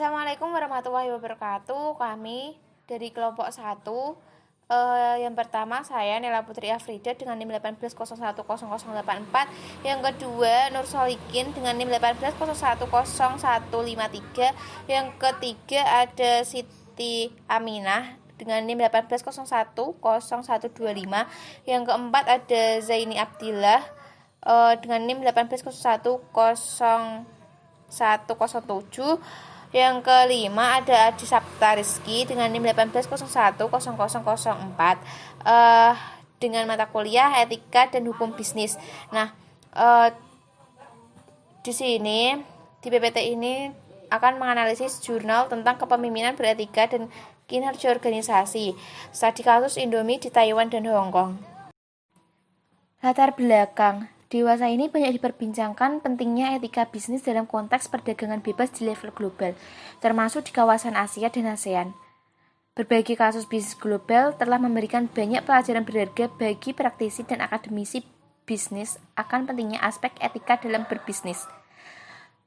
Assalamualaikum warahmatullahi wabarakatuh. Kami dari kelompok 1. Yang pertama saya Nela Putri Afrida dengan NIM 18010084. Yang kedua Nur Solikin dengan NIM 18010153. Yang ketiga ada Siti Aminah dengan NIM 18010125. Yang keempat ada Zaini Abdillah dengan NIM 18010107. Yang kelima ada Adi Sapta Rizky dengan NIM 18010004 dengan mata kuliah Etika dan Hukum Bisnis. Nah, di sini di PPT ini akan menganalisis jurnal tentang kepemimpinan beretika dan kinerja organisasi. Studi kasus Indomie di Taiwan dan Hong Kong. Latar belakang. Dewasa ini banyak diperbincangkan pentingnya etika bisnis dalam konteks perdagangan bebas di level global, termasuk di kawasan Asia dan ASEAN. Berbagai kasus bisnis global telah memberikan banyak pelajaran berharga bagi praktisi dan akademisi bisnis akan pentingnya aspek etika dalam berbisnis.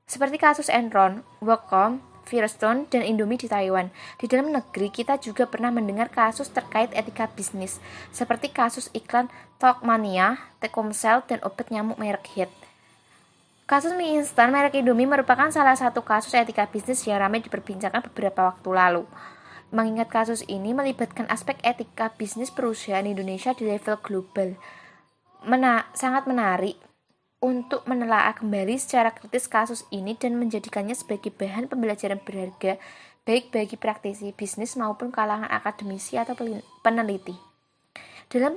Seperti kasus Enron, WorldCom, Firestone, dan Indomie di Taiwan. Di dalam negeri, kita juga pernah mendengar kasus terkait etika bisnis, seperti kasus iklan Talkmania, Telkomsel, dan obat nyamuk merek Hit. Kasus mie instan merek Indomie merupakan salah satu kasus etika bisnis yang ramai diperbincangkan beberapa waktu lalu. Mengingat kasus ini melibatkan aspek etika bisnis perusahaan Indonesia di level global, sangat menarik untuk menelaah kembali secara kritis kasus ini dan menjadikannya sebagai bahan pembelajaran berharga baik bagi praktisi bisnis maupun kalangan akademisi atau peneliti. Dalam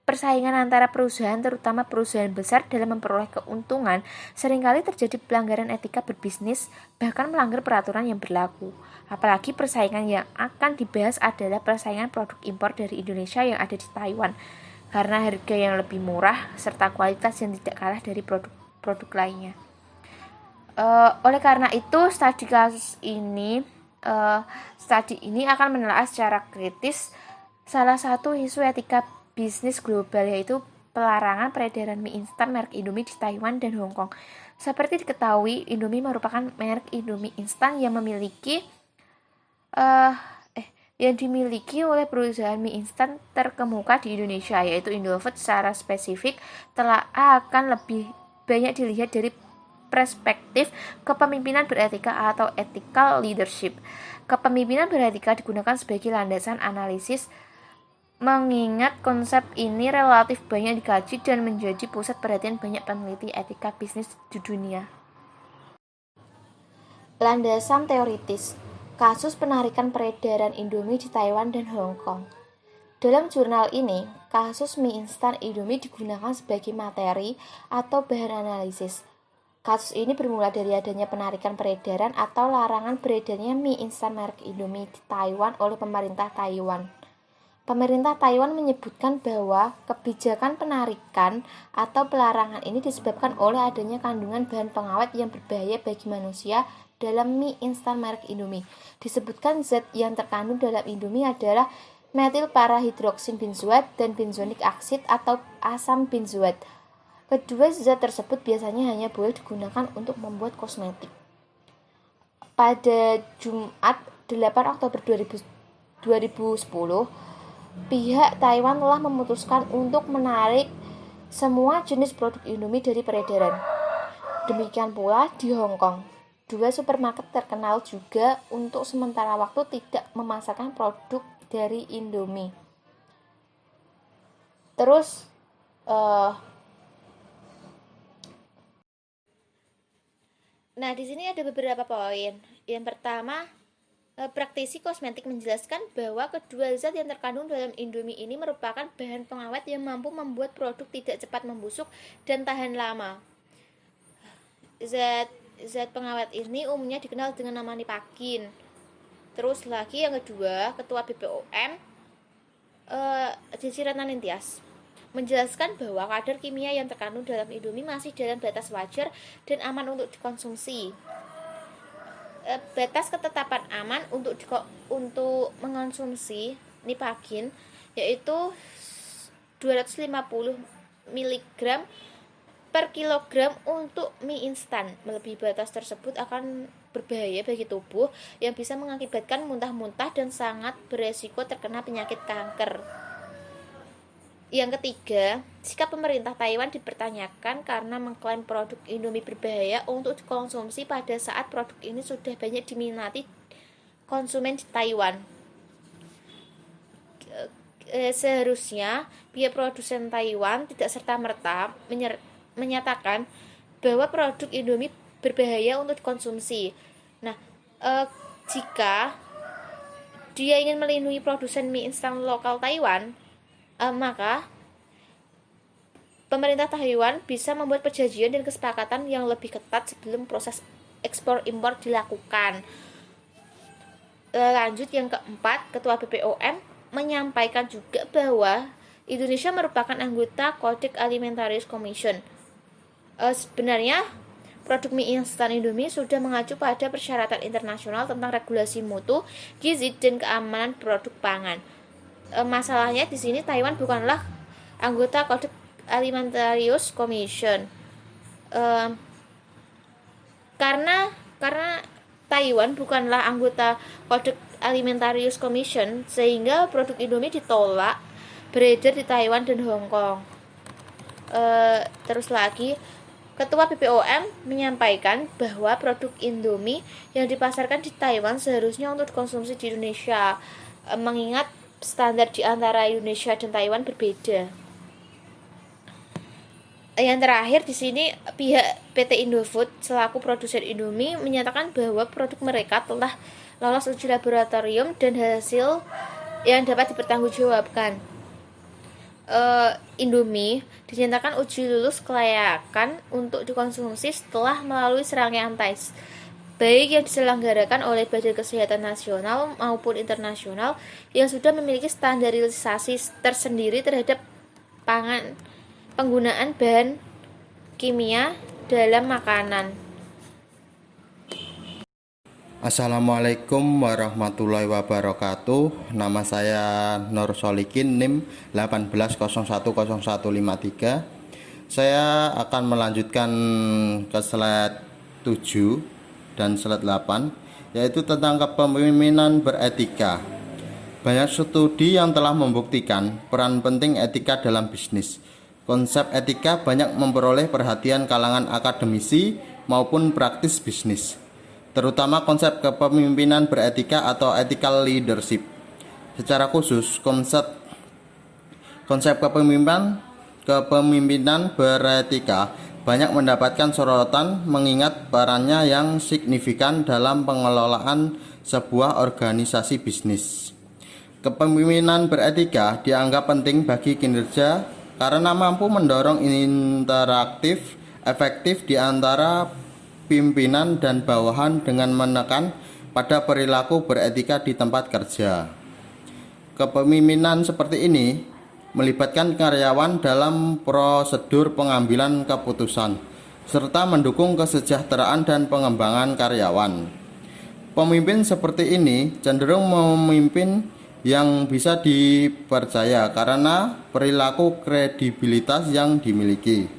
persaingan antara perusahaan, terutama perusahaan besar dalam memperoleh keuntungan, seringkali terjadi pelanggaran etika berbisnis, bahkan melanggar peraturan yang berlaku. Apalagi persaingan yang akan dibahas adalah persaingan produk impor dari Indonesia yang ada di Taiwan, karena harga yang lebih murah serta kualitas yang tidak kalah dari produk lainnya. Oleh karena itu, studi ini akan menelaah secara kritis salah satu isu etika bisnis global, yaitu pelarangan peredaran mie instan merek Indomie di Taiwan dan Hong Kong. Seperti diketahui, Indomie merupakan merek Indomie instan yang dimiliki oleh perusahaan mie instan terkemuka di Indonesia, yaitu Indofood. Secara spesifik telah akan lebih banyak dilihat dari perspektif kepemimpinan beretika atau ethical leadership. Kepemimpinan beretika digunakan sebagai landasan analisis, mengingat konsep ini relatif banyak dikaji dan menjadi pusat perhatian banyak peneliti etika bisnis di dunia. Landasan teoritis. Kasus penarikan peredaran Indomie di Taiwan dan Hong Kong. Dalam jurnal ini, kasus mie instan Indomie digunakan sebagai materi atau bahan analisis. Kasus ini bermula dari adanya penarikan peredaran atau larangan beredarnya mie instan merek Indomie di Taiwan oleh pemerintah Taiwan. Pemerintah Taiwan menyebutkan bahwa kebijakan penarikan atau pelarangan ini disebabkan oleh adanya kandungan bahan pengawet yang berbahaya bagi manusia dalam mie instan merek Indomie. Disebutkan zat yang terkandung dalam Indomie adalah metilparahidroksin benzoat dan benzonik aksid atau asam benzoat. Kedua zat tersebut biasanya hanya boleh digunakan untuk membuat kosmetik. Pada Jumat 8 Oktober 2010, pihak Taiwan telah memutuskan untuk menarik semua jenis produk Indomie dari peredaran. Demikian pula di Hong Kong. Dua supermarket terkenal juga untuk sementara waktu tidak memasarkan produk dari Indomie. Terus nah, di sini ada beberapa poin. Yang pertama, praktisi kosmetik menjelaskan bahwa kedua zat yang terkandung dalam Indomie ini merupakan bahan pengawet yang mampu membuat produk tidak cepat membusuk dan tahan lama. Zat pengawet ini umumnya dikenal dengan nama Nipakin. Terus lagi yang kedua, Ketua BPOM Desi Ratna Nintias menjelaskan bahwa kadar kimia yang terkandung dalam Indomie masih dalam batas wajar dan aman untuk dikonsumsi. Batas ketetapan aman untuk mengonsumsi Nipakin yaitu 250 mg per kilogram untuk mie instan. Melebihi batas tersebut akan berbahaya bagi tubuh yang bisa mengakibatkan muntah-muntah dan sangat beresiko terkena penyakit kanker. Yang ketiga, sikap pemerintah Taiwan dipertanyakan karena mengklaim produk Indomie berbahaya untuk dikonsumsi pada saat produk ini sudah banyak diminati konsumen di Taiwan. Seharusnya pihak produsen Taiwan tidak serta-merta menyatakan bahwa produk Indomie berbahaya untuk dikonsumsi. Nah, jika dia ingin melindungi produsen mie instan lokal Taiwan, maka pemerintah Taiwan bisa membuat perjanjian dan kesepakatan yang lebih ketat sebelum proses ekspor impor dilakukan. Lanjut yang keempat, Ketua BPOM menyampaikan juga bahwa Indonesia merupakan anggota Codex Alimentarius Commission. Sebenarnya produk mie instan Indomie sudah mengacu pada persyaratan internasional tentang regulasi mutu, gizi, dan keamanan produk pangan. Masalahnya di sini Taiwan bukanlah anggota Codex Alimentarius Commission. Karena Taiwan bukanlah anggota Codex Alimentarius Commission, sehingga produk Indomie ditolak beredar di Taiwan dan Hong Kong. Terus lagi, Ketua BPOM menyampaikan bahwa produk Indomie yang dipasarkan di Taiwan seharusnya untuk dikonsumsi di Indonesia, mengingat standar di antara Indonesia dan Taiwan berbeda. Yang terakhir di sini, pihak PT Indofood selaku produsen Indomie menyatakan bahwa produk mereka telah lolos uji laboratorium dan hasil yang dapat dipertanggungjawabkan. Indomie dinyatakan uji lulus kelayakan untuk dikonsumsi setelah melalui serangkaian tes, baik yang diselenggarakan oleh Badan Kesehatan Nasional maupun internasional, yang sudah memiliki standarisasi tersendiri terhadap penggunaan bahan kimia dalam makanan. Assalamualaikum warahmatullahi wabarakatuh. Nama saya Nur Solikin, NIM 18010153. Saya akan melanjutkan ke slide 7 dan slide 8, yaitu tentang kepemimpinan beretika. Banyak studi yang telah membuktikan peran penting etika dalam bisnis. Konsep etika banyak memperoleh perhatian kalangan akademisi maupun praktis bisnis, terutama konsep kepemimpinan beretika atau ethical leadership. Secara khusus, konsep kepemimpinan beretika banyak mendapatkan sorotan mengingat perannya yang signifikan dalam pengelolaan sebuah organisasi bisnis. Kepemimpinan beretika dianggap penting bagi kinerja karena mampu mendorong interaktif efektif di antara pimpinan dan bawahan dengan menekan pada perilaku beretika di tempat kerja. Kepemimpinan seperti ini melibatkan karyawan dalam prosedur pengambilan keputusan serta mendukung kesejahteraan dan pengembangan karyawan. Pemimpin seperti ini cenderung memimpin yang bisa dipercaya karena perilaku kredibilitas yang dimiliki.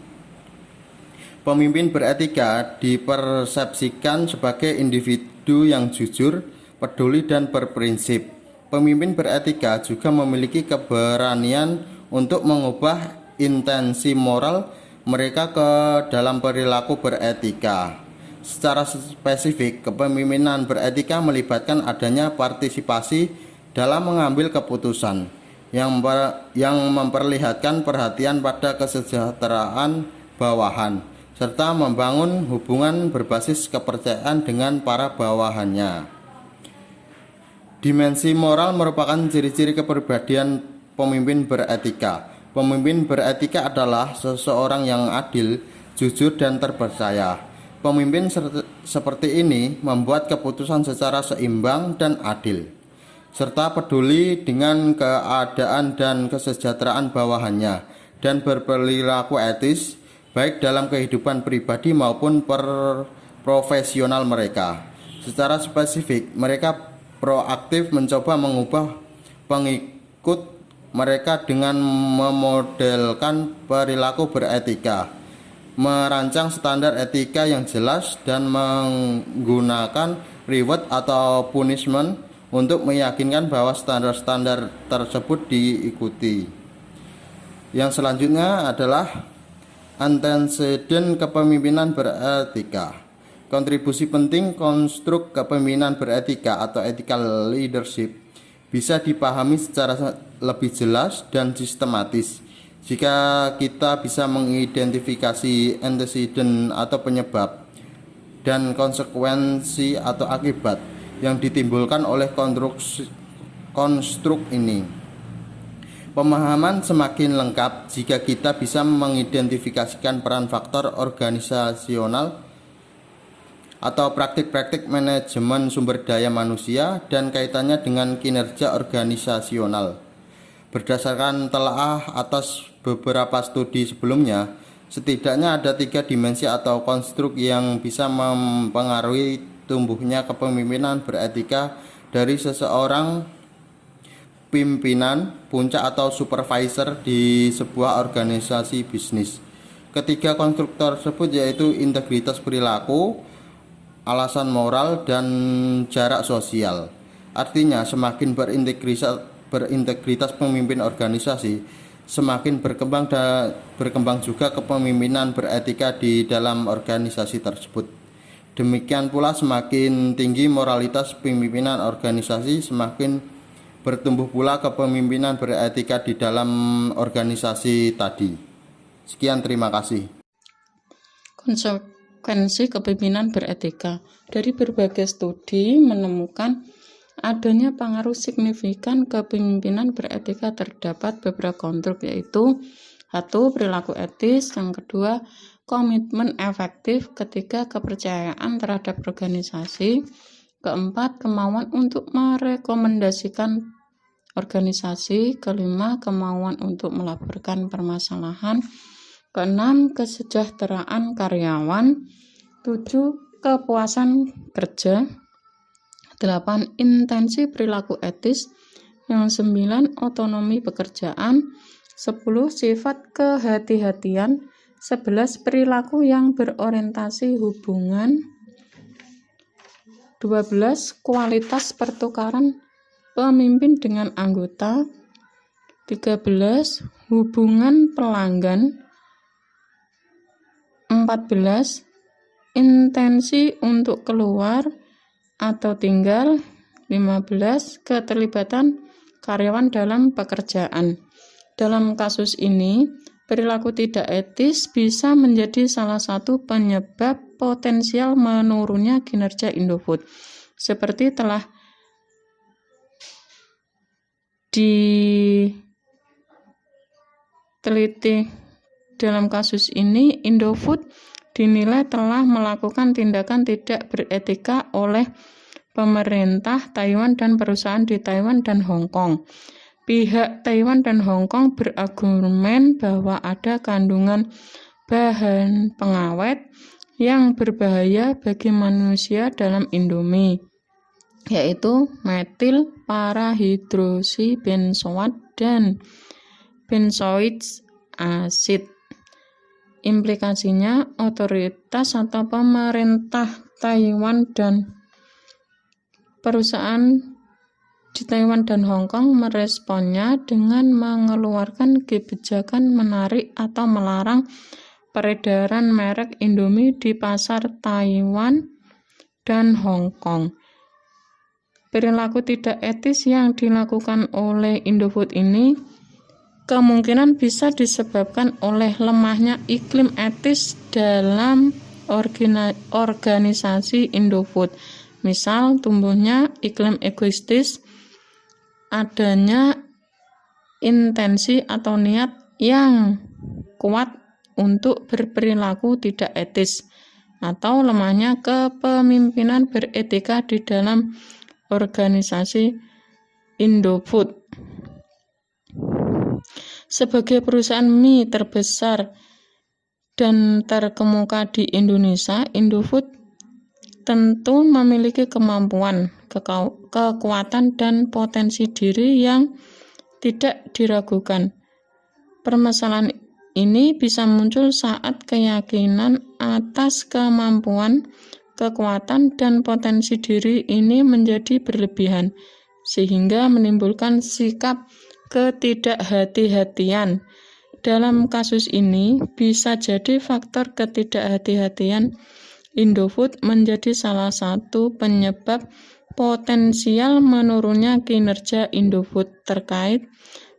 Pemimpin beretika dipersepsikan sebagai individu yang jujur, peduli, dan berprinsip. Pemimpin beretika juga memiliki keberanian untuk mengubah intensi moral mereka ke dalam perilaku beretika. Secara spesifik, kepemimpinan beretika melibatkan adanya partisipasi dalam mengambil keputusan yang memperlihatkan perhatian pada kesejahteraan bawahan, serta membangun hubungan berbasis kepercayaan dengan para bawahannya. Dimensi moral merupakan ciri-ciri kepribadian pemimpin beretika. Pemimpin beretika adalah seseorang yang adil, jujur, dan terpercaya. Pemimpin seperti ini membuat keputusan secara seimbang dan adil, serta peduli dengan keadaan dan kesejahteraan bawahannya, dan berperilaku etis baik dalam kehidupan pribadi maupun profesional mereka. Secara spesifik, mereka proaktif mencoba mengubah pengikut mereka dengan memodelkan perilaku beretika. merancang standar etika yang jelas dan menggunakan reward atau punishment untuk meyakinkan bahwa standar-standar tersebut diikuti. Yang selanjutnya adalah antecedent kepemimpinan beretika. Kontribusi penting konstruk kepemimpinan beretika atau ethical leadership bisa dipahami secara lebih jelas dan sistematis jika kita bisa mengidentifikasi antecedent atau penyebab dan konsekuensi atau akibat yang ditimbulkan oleh konstruk ini. Pemahaman semakin lengkap jika kita bisa mengidentifikasikan peran faktor organisasional atau praktik-praktik manajemen sumber daya manusia dan kaitannya dengan kinerja organisasional. Berdasarkan telaah atas beberapa studi sebelumnya, setidaknya ada 3 dimensi atau konstruk yang bisa mempengaruhi tumbuhnya kepemimpinan beretika dari seseorang pimpinan, puncak atau supervisor di sebuah organisasi bisnis. Ketiga konstruk tersebut yaitu integritas perilaku, alasan moral, dan jarak sosial. Artinya semakin berintegritas pemimpin organisasi, semakin berkembang juga kepemimpinan beretika di dalam organisasi tersebut. Demikian pula semakin tinggi moralitas pimpinan organisasi, semakin bertumbuh pula kepemimpinan beretika di dalam organisasi tadi. Sekian, terima kasih. Konsekuensi kepemimpinan beretika. Dari berbagai studi menemukan adanya pengaruh signifikan kepemimpinan beretika terdapat beberapa konstruk, yaitu 1. Perilaku etis, yang kedua komitmen efektif, ketiga kepercayaan terhadap organisasi, keempat kemauan untuk merekomendasikan organisasi, kelima kemauan untuk melaporkan permasalahan, keenam kesejahteraan karyawan, 7 kepuasan kerja, 8 intensi perilaku etis, yang 9 otonomi pekerjaan, 10 sifat kehati-hatian, 11 perilaku yang berorientasi hubungan, 12 kualitas pertukaran pemimpin dengan anggota, 13 hubungan pelanggan, 14 intensi untuk keluar atau tinggal, 15 keterlibatan karyawan dalam pekerjaan. Dalam kasus ini, perilaku tidak etis bisa menjadi salah satu penyebab potensial menurunnya kinerja Indofood. Seperti telah diteliti dalam kasus ini, Indofood dinilai telah melakukan tindakan tidak beretika oleh pemerintah Taiwan dan perusahaan di Taiwan dan Hong Kong. Pihak Taiwan dan Hong Kong berargumen bahwa ada kandungan bahan pengawet yang berbahaya bagi manusia dalam Indomie, yaitu metil parahidroksibenzoat dan benzoic acid. Implikasinya, otoritas atau pemerintah Taiwan dan perusahaan di Taiwan dan Hong Kong meresponnya dengan mengeluarkan kebijakan menarik atau melarang peredaran merek Indomie di pasar Taiwan dan Hong Kong. Perilaku tidak etis yang dilakukan oleh Indofood ini kemungkinan bisa disebabkan oleh lemahnya iklim etis dalam organisasi Indofood. Misal, tumbuhnya iklim egoistis, adanya intensi atau niat yang kuat untuk berperilaku tidak etis, atau lemahnya kepemimpinan beretika di dalam organisasi Indofood. Sebagai perusahaan mie terbesar dan terkemuka di Indonesia, Indofood tentu memiliki kemampuan, kekuatan, dan potensi diri yang tidak diragukan. Permasalahan ini bisa muncul saat keyakinan atas kemampuan, kekuatan, dan potensi diri ini menjadi berlebihan, sehingga menimbulkan sikap ketidakhati-hatian. Dalam kasus ini, bisa jadi faktor ketidakhati-hatian Indofood menjadi salah satu penyebab potensial menurunnya kinerja Indofood terkait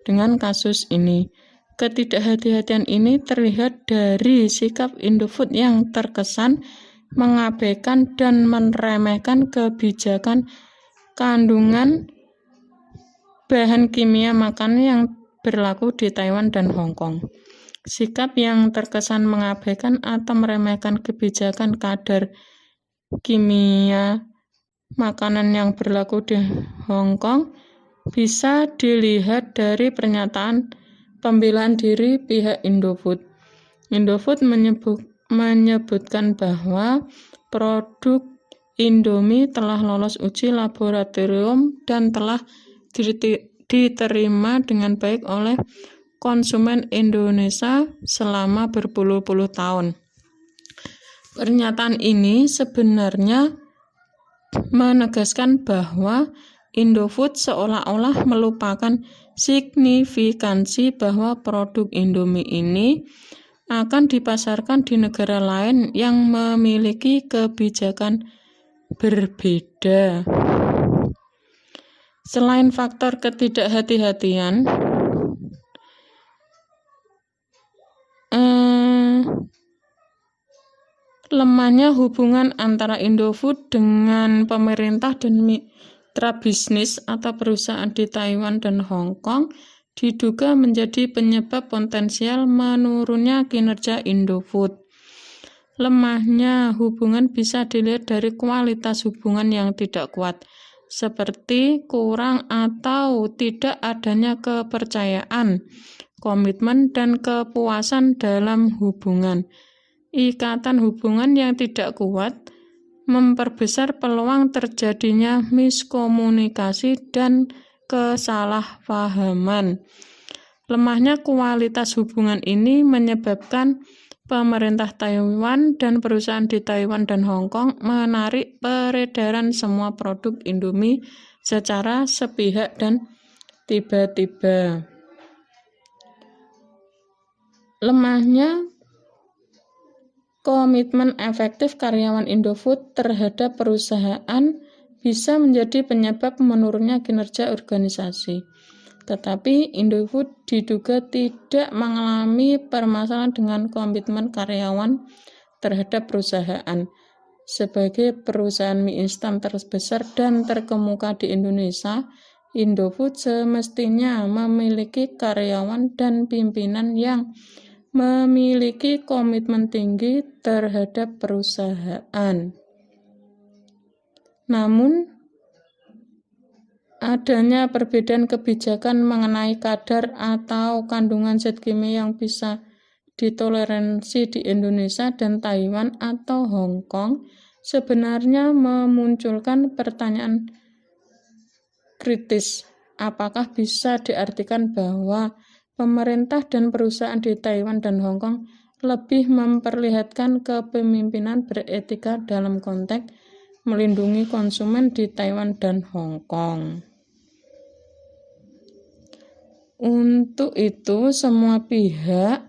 dengan kasus ini. Ketidakhati-hatian ini terlihat dari sikap Indofood yang terkesan mengabaikan dan meremehkan kebijakan kandungan bahan kimia makanan yang berlaku di Taiwan dan Hong Kong. Sikap yang terkesan mengabaikan atau meremehkan kebijakan kadar kimia makanan yang berlaku di Hong Kong bisa dilihat dari pernyataan pembelaan diri pihak Indofood. Indofood menyebutkan bahwa produk Indomie telah lolos uji laboratorium dan telah diterima dengan baik oleh konsumen Indonesia selama berpuluh-puluh tahun. Pernyataan ini sebenarnya menegaskan bahwa Indofood seolah-olah melupakan signifikansi bahwa produk Indomie ini akan dipasarkan di negara lain yang memiliki kebijakan berbeda. Selain faktor ketidakhati-hatian, lemahnya hubungan antara Indofood dengan pemerintah dan mitra bisnis atau perusahaan di Taiwan dan Hong Kong diduga menjadi penyebab potensial menurunnya kinerja Indofood. Lemahnya hubungan bisa dilihat dari kualitas hubungan yang tidak kuat, seperti kurang atau tidak adanya kepercayaan, komitmen, dan kepuasan dalam hubungan. Ikatan hubungan yang tidak kuat memperbesar peluang terjadinya miskomunikasi dan kesalahpahaman. Lemahnya kualitas hubungan ini menyebabkan pemerintah Taiwan dan perusahaan di Taiwan dan Hong Kong menarik peredaran semua produk Indomie secara sepihak dan tiba-tiba. Lemahnya komitmen efektif karyawan Indofood terhadap perusahaan bisa menjadi penyebab menurunnya kinerja organisasi. Tetapi Indofood diduga tidak mengalami permasalahan dengan komitmen karyawan terhadap perusahaan. Sebagai perusahaan mie instan terbesar dan terkemuka di Indonesia, Indofood semestinya memiliki karyawan dan pimpinan yang memiliki komitmen tinggi terhadap perusahaan. Namun, adanya perbedaan kebijakan mengenai kadar atau kandungan zat kimia yang bisa ditoleransi di Indonesia dan Taiwan atau Hong Kong sebenarnya memunculkan pertanyaan kritis. Apakah bisa diartikan bahwa pemerintah dan perusahaan di Taiwan dan Hong Kong lebih memperlihatkan kepemimpinan beretika dalam konteks melindungi konsumen di Taiwan dan Hong Kong? Untuk itu, semua pihak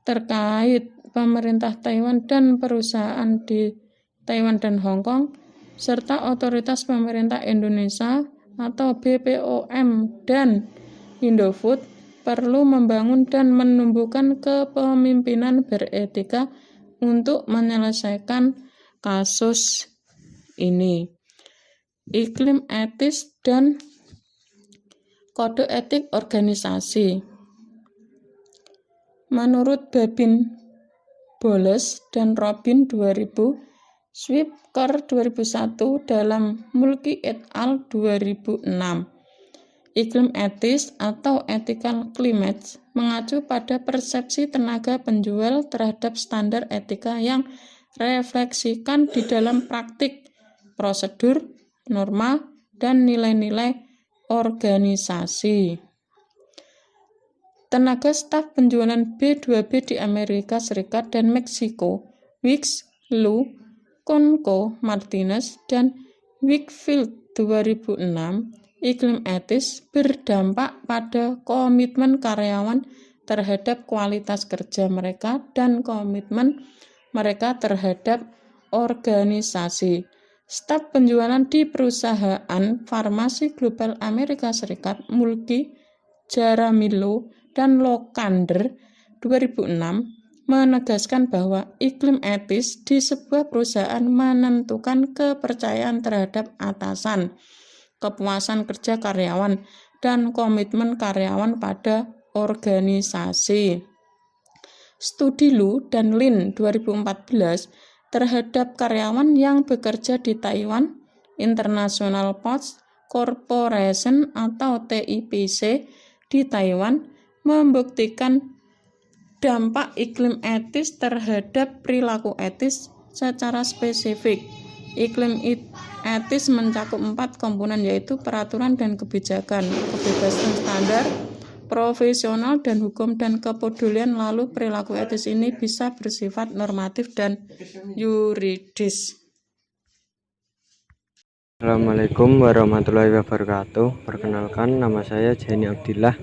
terkait pemerintah Taiwan dan perusahaan di Taiwan dan Hong Kong, serta otoritas pemerintah Indonesia atau BPOM dan Indofood perlu membangun dan menumbuhkan kepemimpinan beretika untuk menyelesaikan kasus ini. Iklim etis dan kode etik organisasi. Menurut Babin Boles dan Robin 2000, Swipker 2001 dalam Mulki et al. 2006. Iklim etis atau ethical climate mengacu pada persepsi tenaga penjual terhadap standar etika yang refleksikan di dalam praktik, prosedur, norma, dan nilai-nilai organisasi. Tenaga staf penjualan B2B di Amerika Serikat dan Meksiko, Wicks, Lu, Conco, Martinez, dan Wakefield 2006, iklim etis berdampak pada komitmen karyawan terhadap kualitas kerja mereka dan komitmen mereka terhadap organisasi. Staf penjualan di perusahaan farmasi global Amerika Serikat, Mulki, Jaramillo, dan Lokander 2006 menegaskan bahwa iklim etis di sebuah perusahaan menentukan kepercayaan terhadap atasan, kepuasan kerja karyawan, dan komitmen karyawan pada organisasi. Studi Lu dan Lin 2014 terhadap karyawan yang bekerja di Taiwan International Post Corporation atau TIPC di Taiwan membuktikan dampak iklim etis terhadap perilaku etis secara spesifik. Iklim etis mencakup 4 komponen, yaitu peraturan dan kebijakan, kebebasan standar, profesional dan hukum, dan kepedulian. Lalu perilaku etis ini bisa bersifat normatif dan yuridis. Assalamualaikum warahmatullahi wabarakatuh. Perkenalkan, nama saya Jani Abdillah,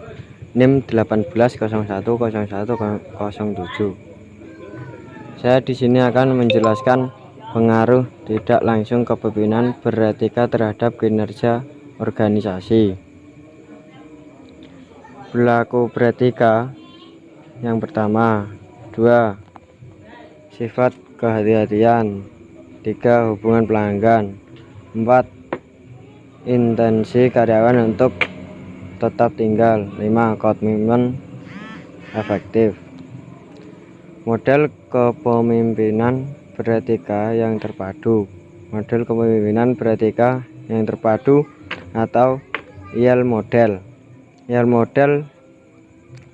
NIM 18010107. Saya di sini akan menjelaskan pengaruh tidak langsung kepemimpinan beretika terhadap kinerja organisasi. Perilaku beretika yang pertama, 2. Sifat kehati-hatian. 3. Hubungan pelanggan. 4. Intensi karyawan untuk tetap tinggal. 5. Komitmen efektif. Model kepemimpinan beretika yang terpadu. Model kepemimpinan beretika yang terpadu atau IEL model. IEL model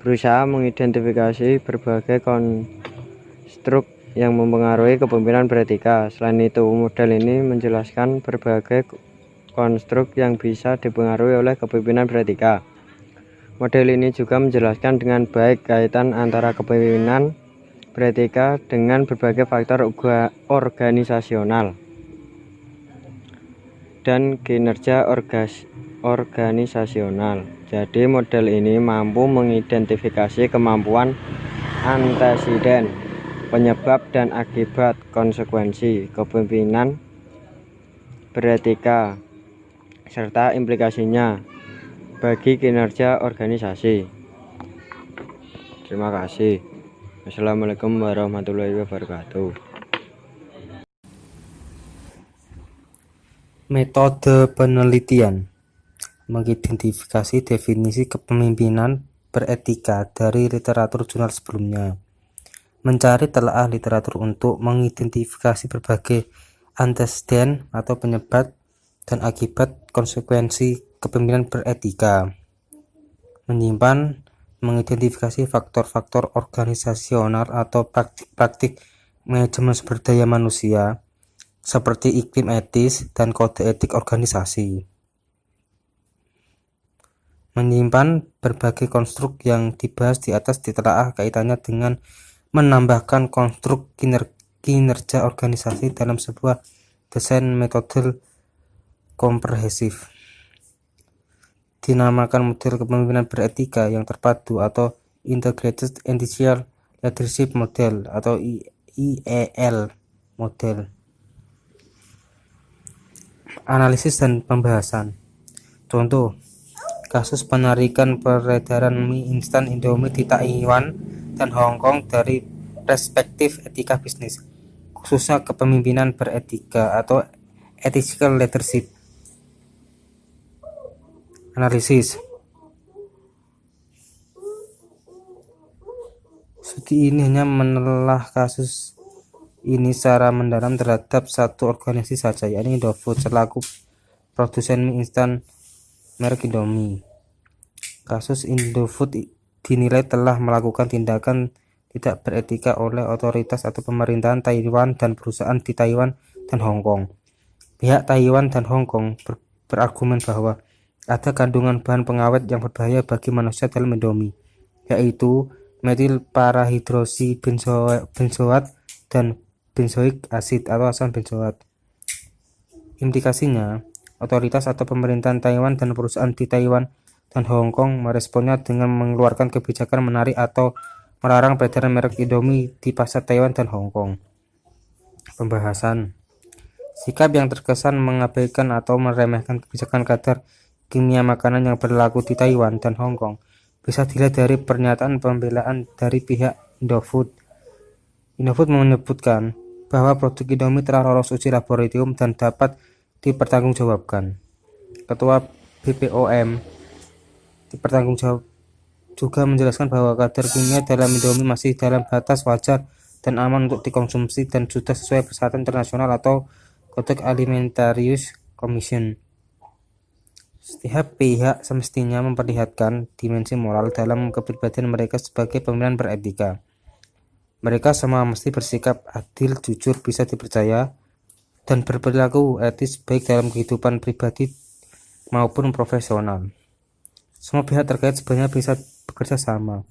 berusaha mengidentifikasi berbagai konstruk yang mempengaruhi kepemimpinan beretika. Selain itu, model ini menjelaskan berbagai konstruk yang bisa dipengaruhi oleh kepemimpinan beretika. Model ini juga menjelaskan dengan baik kaitan antara kepemimpinan beretika dengan berbagai faktor organisasional dan kinerja organisasional. Jadi model ini mampu mengidentifikasi kemampuan antesiden, penyebab dan akibat, konsekuensi kepemimpinan beretika serta implikasinya bagi kinerja organisasi. Terima kasih. Assalamualaikum warahmatullahi wabarakatuh. Metode penelitian mengidentifikasi definisi kepemimpinan beretika dari literatur jurnal sebelumnya. Mencari telaah literatur untuk mengidentifikasi berbagai anteseden atau penyebab dan akibat konsekuensi kepemimpinan beretika. Menyimpan, mengidentifikasi faktor-faktor organisasional atau praktik-praktik manajemen sumber daya manusia seperti iklim etis dan kode etik organisasi. Menyimpan berbagai konstruk yang dibahas di atas ditelaah kaitannya dengan menambahkan konstruk kinerja organisasi dalam sebuah desain metode komprehensif. Dinamakan model kepemimpinan beretika yang terpadu atau Integrated Ethical Leadership Model atau IEL model. Analisis dan pembahasan. Contoh, kasus penarikan peredaran mie instan Indomie di Taiwan dan Hong Kong dari perspektif etika bisnis, khususnya kepemimpinan beretika atau ethical leadership. Analisis. Studi ini hanya menelah kasus ini secara mendalam terhadap satu organisasi saja, yakni Indofood selaku produsen mie instan merek Indomie. Kasus Indofood dinilai telah melakukan tindakan tidak beretika oleh otoritas atau pemerintahan Taiwan dan perusahaan di Taiwan dan Hong Kong. Pihak Taiwan dan Hong Kong berargumen bahwa ada kandungan bahan pengawet yang berbahaya bagi manusia dalam Indomie. yaitu metil parahidroksi benzoat dan benzoik asid atau asam benzoat. Implikasinya, otoritas atau pemerintahan Taiwan dan perusahaan di Taiwan dan Hong Kong meresponnya dengan mengeluarkan kebijakan menarik atau melarang peredaran merek Indomie di pasar Taiwan dan Hong Kong. Pembahasan. Sikap yang terkesan mengabaikan atau meremehkan kebijakan kadar kimia makanan yang berlaku di Taiwan dan Hong Kong bisa dilihat dari pernyataan pembelaan dari pihak Indofood. Indofood menyebutkan bahwa produk Indomie telah lolos uji laboratorium dan dapat dipertanggungjawabkan. Ketua BPOM dipertanggungjawab juga menjelaskan bahwa kadar kimia dalam Indomie masih dalam batas wajar dan aman untuk dikonsumsi dan sudah sesuai persyaratan internasional atau Code Alimentarius Commission. Setiap pihak semestinya memperlihatkan dimensi moral dalam kepribadian mereka sebagai pemimpin beretika. Mereka semua mesti bersikap adil, jujur, bisa dipercaya, dan berperilaku etis baik dalam kehidupan pribadi maupun profesional. Semua pihak terkait sebenarnya bisa bekerja sama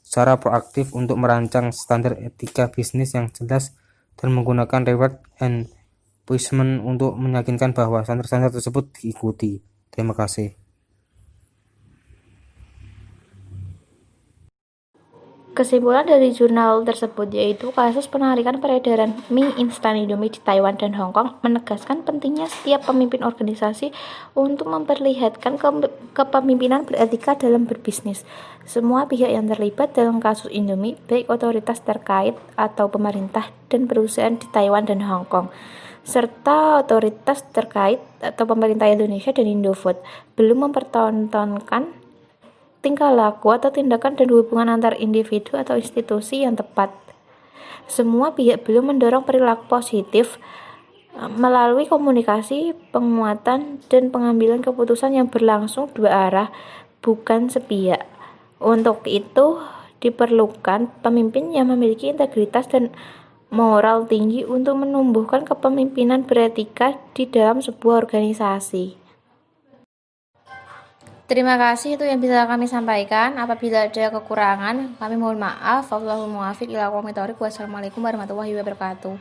secara proaktif untuk merancang standar etika bisnis yang jelas dan menggunakan reward and punishment untuk meyakinkan bahwa standar-standar tersebut diikuti. Terima kasih. Kesimpulan dari jurnal tersebut yaitu kasus penarikan peredaran mie instan Indomie di Taiwan dan Hong Kong menegaskan pentingnya setiap pemimpin organisasi untuk memperlihatkan kepemimpinan beretika dalam berbisnis. Semua pihak yang terlibat dalam kasus Indomie, baik otoritas terkait atau pemerintah dan perusahaan di Taiwan dan Hong Kong, serta otoritas terkait atau pemerintah Indonesia dan Indofood, belum mempertontonkan tingkah laku atau tindakan dan hubungan antar individu atau institusi yang tepat. Semua pihak belum mendorong perilaku positif melalui komunikasi, penguatan, dan pengambilan keputusan yang berlangsung dua arah, bukan sepihak. Untuk itu, diperlukan pemimpin yang memiliki integritas dan moral tinggi untuk menumbuhkan kepemimpinan beretika di dalam sebuah organisasi. Terima kasih, itu yang bisa kami sampaikan. Apabila ada kekurangan, kami mohon maaf. Wallahul muwaffiq ila aqwamit thoriq. Wassalamualaikum warahmatullahi wabarakatuh.